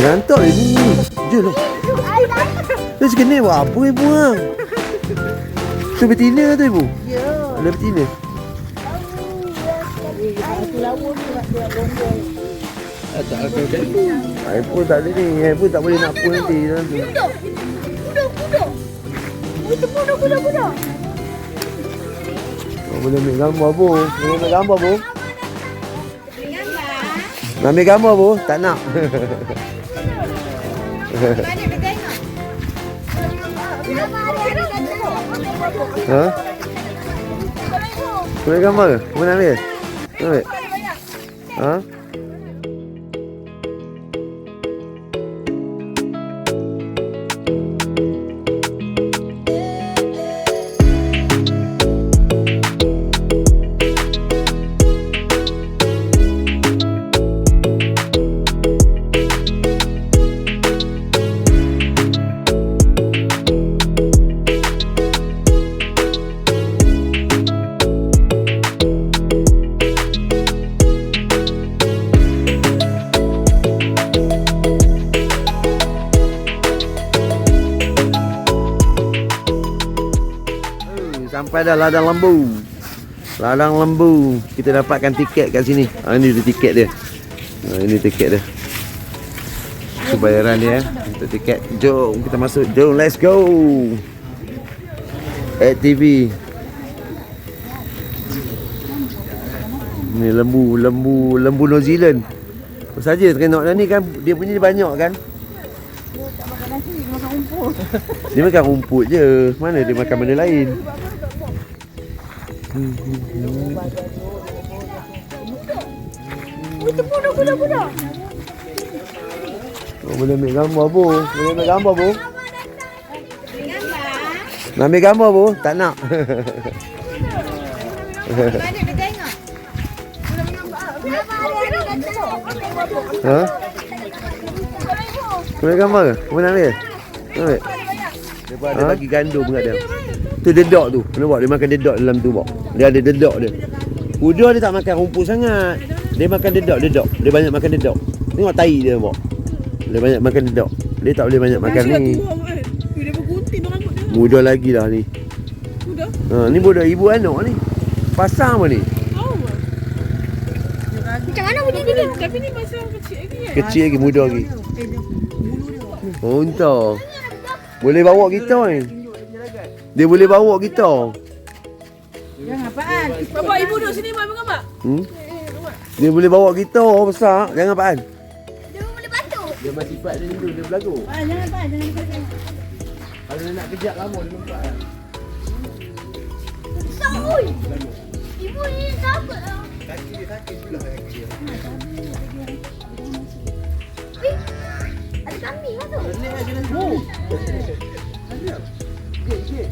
Rantok ni. Jom lah. Dia sekena buat apa ibu hang? Tu betina tu ibu? Ya. Ada betina? Aku lawa ni nak buat bonggol. Tak akan jadi. iPhone tak ada ni. iPhone tak boleh nak pun nanti dalam tu. Budak. Itu budak. Boleh ambil gambar bu. Boleh ambil gambar bu. Nak ambil gambar bu? Tak nak. Ha? Boleh gambar ke? Boleh ambil? Ambil? Ha? Sampai dah ladang lembu. Ladang lembu. Kita dapatkan tiket kat sini. Ini dia tiket dia. Ini tiket dia. Itu bayaran dia. Untuk tiket. Jom kita masuk. Jom let's go. ATV. Ni lembu New Zealand. Apa saja tengok dah ni kan dia punya banyak kan. Dia tak makan nasi, dia makan rumput. Dia makan rumput je. Mana dia makan benda lain? Itu budak. Oh, boleh ambil gambar bu. Boleh ambil gambar bu. Nak ambil gambar bu? Tak nak. Ha? Boleh gambar ke? Boleh nak ambil? Ambil? Dia bagi gandum kat dia. Tu dedok tu. Nampak dia makan dedok dalam tu bok. Dia ada dedok dia. Kuda dia tak makan rumput sangat. Dia makan dedok. Dia banyak makan dedok. Tengok tahi dia bok. Dia banyak makan dedok. Dia tak boleh banyak makan ni. Dia bergunting rambut dia. Muda lagi lah ni. Muda? Ha, ni budak ibu anak ni. Pasang apa ni? Macam mana bunyi dia? Tapi ni masa kecil lagi kan? Kecil lagi, muda lagi. Oh, entah. Boleh bawa kita ni. Dia boleh bawa kita. Jangan apaan. Bapak ibu duduk sini buat gambar. Dia boleh bawa kita besar. Jangan apaan. Dia boleh bantu. Dia masih sifat dia dulu, dia belagu. Jangan apaan, jangan apaan. Kalau dia nak kejap lama, dia nampak lah. Besar oi. Ibu ni takut lah. Kaki dia sakit pula kaki dia. Ada kambing lah tu. Oh. Ada. Sikit.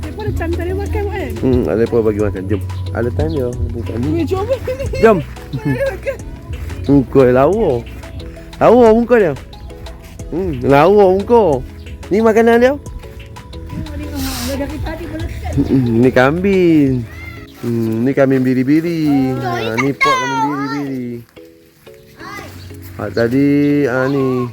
Dia ada time tadi makan kan? Ada apa bagi makan. Jom. Ada time dia. Bukan ni. Cuba. Jom. Muka lawa. Lawa muka dia. Lawa muka. Ni makanan dia. Dari tadi melekat. Ni kambing. Ni kambing biri-biri. Ni pot kambing biri-biri. Tadi ni.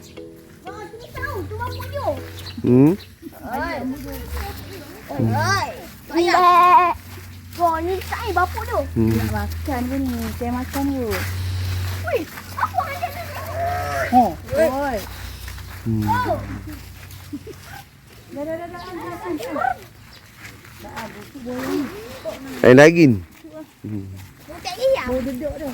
Ni saya bapa tu. Nak makan ke ni? Saya makan ke? Weh, apa hanya ni? Oi. Dah. Daging. Bukan iya. Mau duduk tu.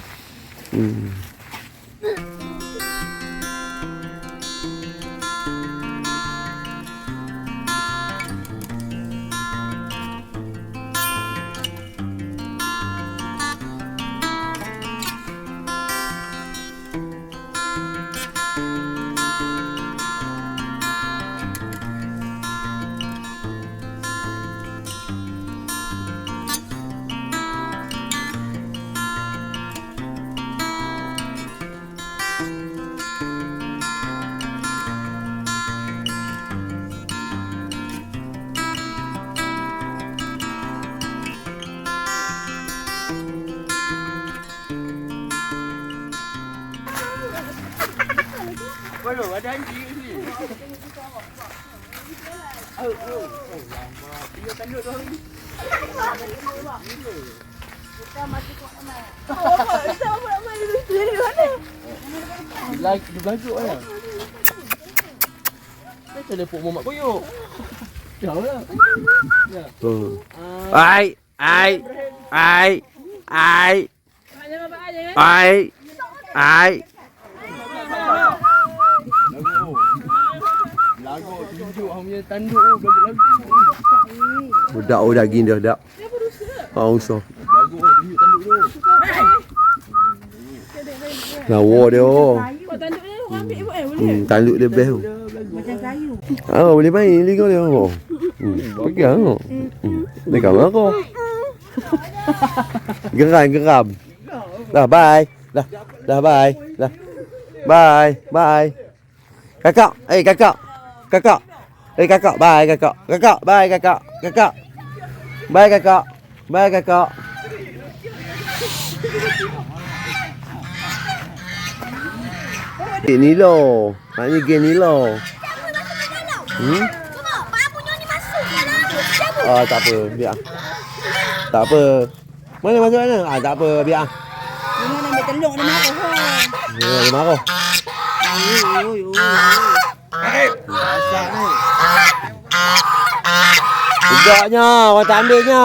tu, ada anjing ni. Dia tanduk tu. Dia belajuk lah. Saya telepon Muhammad Koyok. Jauh lah. Ai. Lagu tunjuk orang punya tanduk tu, belajuk-belajuk. Budak daging dia dak. Usah. Lagu tunjuk tanduk tu. Lawa dia. Buat tanduk dia orang ambil buat boleh. Tanduk dia best tu. Macam kayu. Boleh main lagi dia. Pegang tu. Pegang aku. Geram. Dah bye. Dah bye. Dah. Bye. Kakak. Kakak. Bye kakak. Bye kakak. Bye kakak. Ni lo. Maknanya game ni lo. Tak apa, biar. Tak apa. Mana masuk mana? Tak apa, biar. Dia nak ambil telur dia marah. Dia marah. Asal ni. Tegaknya, orang tak ambilnya.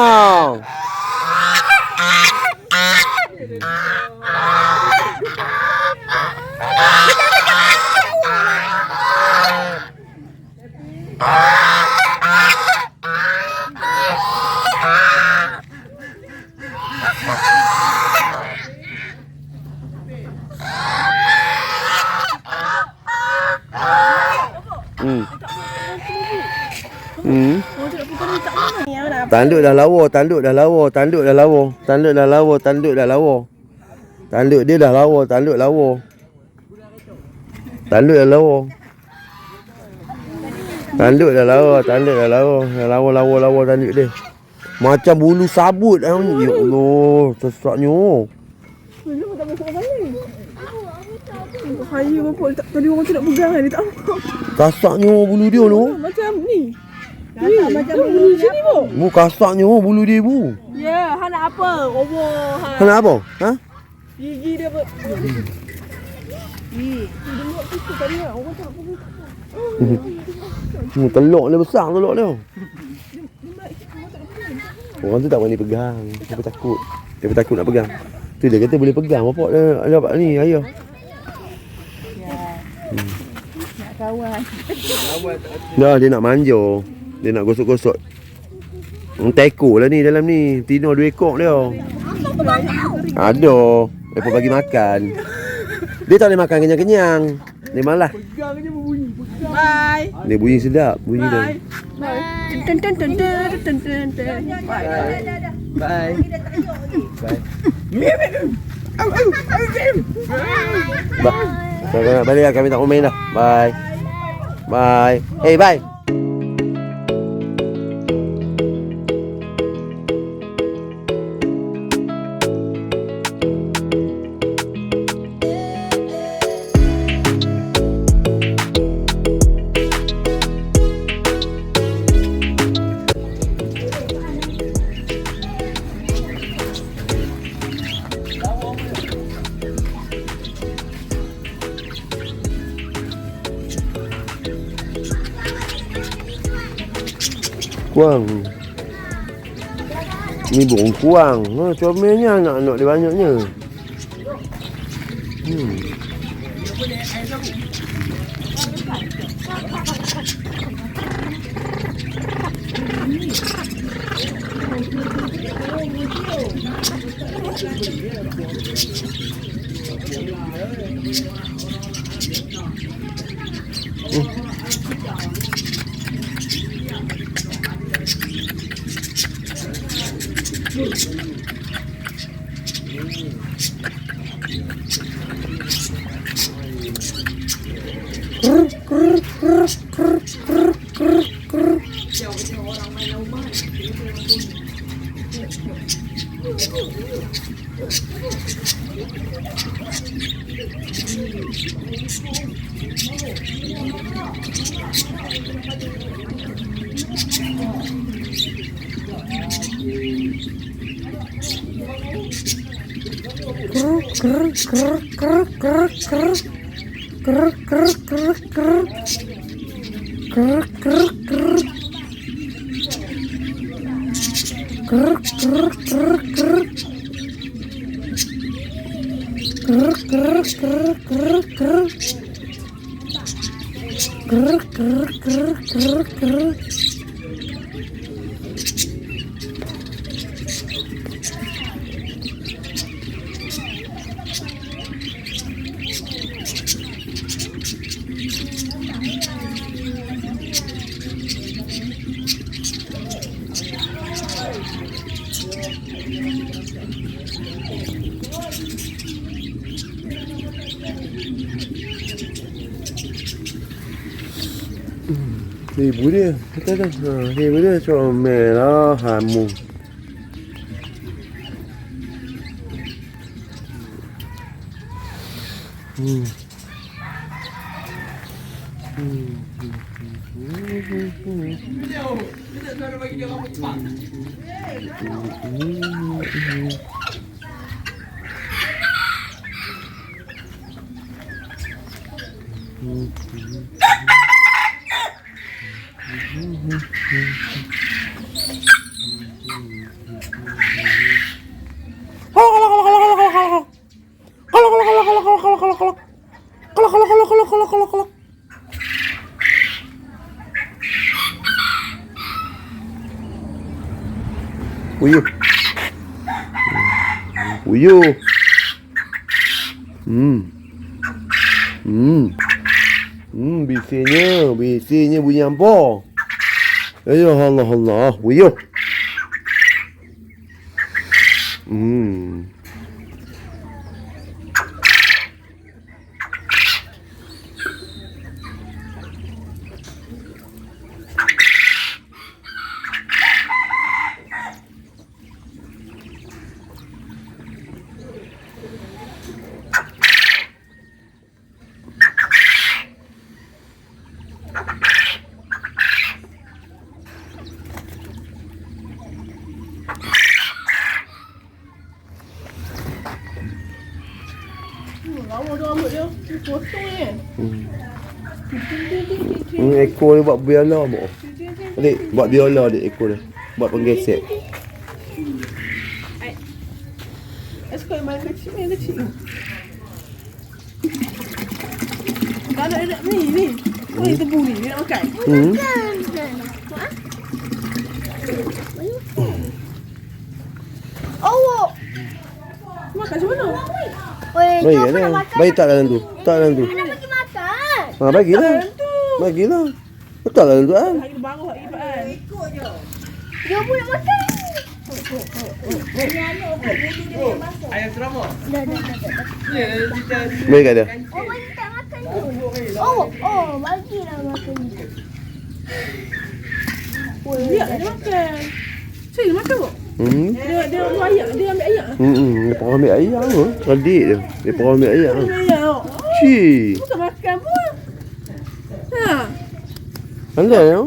Tanduk dah lawa. Tanduk dia dah lawa. Tanduk dia dah lawa. Tanduk dia dah lawa. Tanduk dia lawa tanduk dia. Macam bulu sabut. Ya Allah, sesaknya. Kayu apa tadi orang tu nak pegang dia tak apa. Kasaknya bulu dia tu. Macam ni. Macam bulu sini bu. Kasaknya bulu dia bu. Ya, hang nak apa? Roboh hang. Nak apa? Ha? Gigi dia apa? Dia buat kita tadi orang tak apa. Telur dia besar telur dia. Orang tu tak berani pegang. Dia takut nak pegang. Tu dia kata boleh pegang bapak dia dapat ni ayah. Nak kawan. Dah dia nak manja. Dia nak gosok-gosok. Teko lah ni dalam ni. Tino 2 ekor dia. Ada. Lepas bagi makan. Dia tak boleh makan kenyang-kenyang. Dia malah. Pegang je berbunyi. Bye. Dia bunyi sedap. Bunyi dia. Bye. Bye. Bye. Balik lah. Kami tak mau main dah. Bye. Hey, bye. Kuang. Ni burung kuang. Comelnya anak-anak dia banyaknya. Ibu dia, kata dah. Ibu dia comel lah, hamu. Uyuh. Uyuh. Bisingnya bunyi apa? Ya Allah Allah, uyuh. Lawa dah rambut dia. Potong Ekor dia buat biola buat. Adik, buat biola adik ekor dia. Buat penggesek. Sekolah main kecil, main kecil. Tak nak ni. Oh, ini tebu ni, dia nak makan. Awak. Makan macam mana? Baik kan? Baik tak dalam tu. Tak dalam tu. Nak bagi makan. Bagilah. Bagilah. Betul dalam tu kan? Hari baru, hari Ipan. Dia pun nak makan. Ayam serama. Dah. Baik kat dia. Oh, bagi tak makan tu. Bagilah makan tu. Dia makan. Saya makan kok. Dia ambil ayak. Dia ambil ayak. Dia pernah ambil ayam ke? Adik dia. Dia pernah ambil ayam. Ambil ayak kok. Cik. Bukan makan pun. Ha. Pandai ya?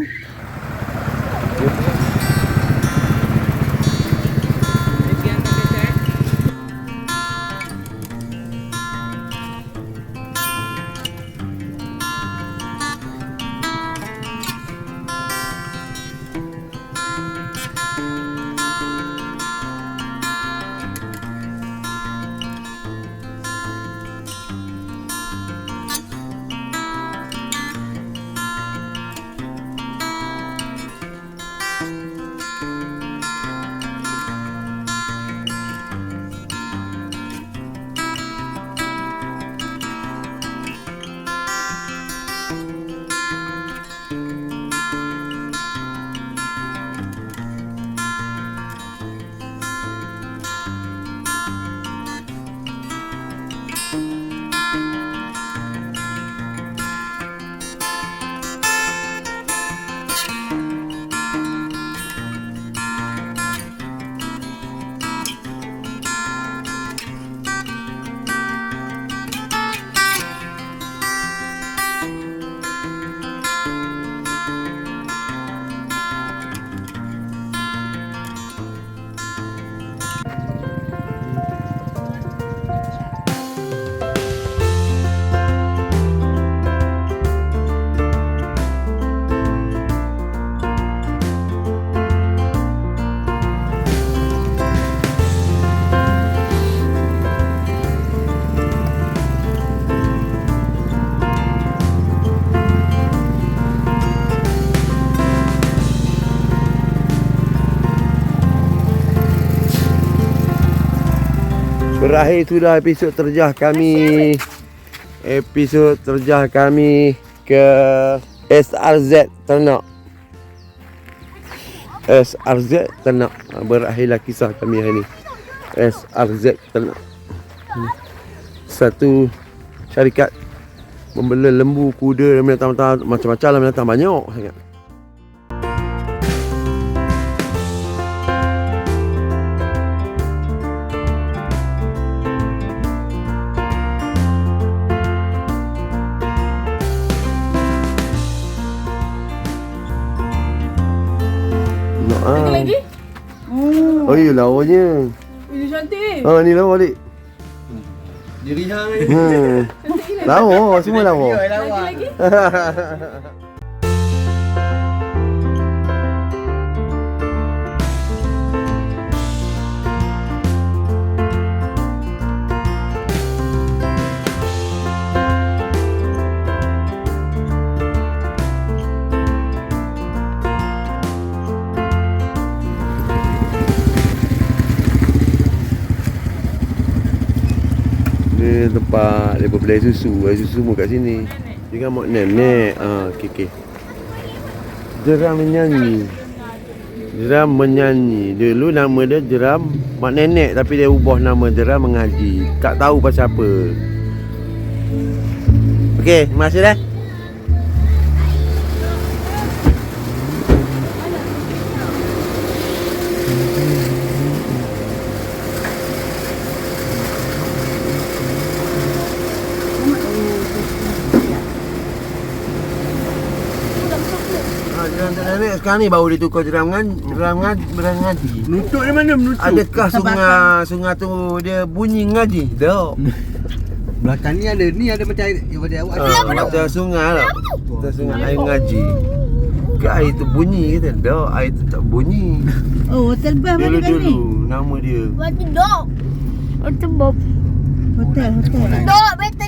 Berakhir sudah episod terjah kami. Episod terjah kami ke SRZ Ternak. SRZ Ternak. Berakhirlah kisah kami hari ni. SRZ Ternak. Satu syarikat membela lembu, kuda dan binatang-binatang macam-macam lah, binatang banyak sangat. Lagi? Oh iya lawanya. Ini cantik. Ha ni lawa dik. Diri hang ni. Lawa, semua lawa. Lagi? Ni tempat dia berbelai susu. Air susu semua kat sini. Dia kan mak nenek. Okey. Jeram menyanyi. Jeram menyanyi. Dulu nama dia Jeram mak nenek, tapi dia ubah nama Jeram mengaji. Tak tahu pasal apa. Okey, terima kasih dah. Nenek sekarang ni baru dia tukar jeram ngaji. Menutup di mana menutup? Adakah sungai tu dia bunyi ngaji? Tak. Belakang ni ada macam air awak ada. Macam sungai lah. Macam sungai air ngaji. Ke air tu bunyi kata? Tak, air tu tak bunyi. Oh, hotel Bab mana kan ni? Dulu nama dia. Buat tidur. Hotel Bob. Hotel. Tidur betul.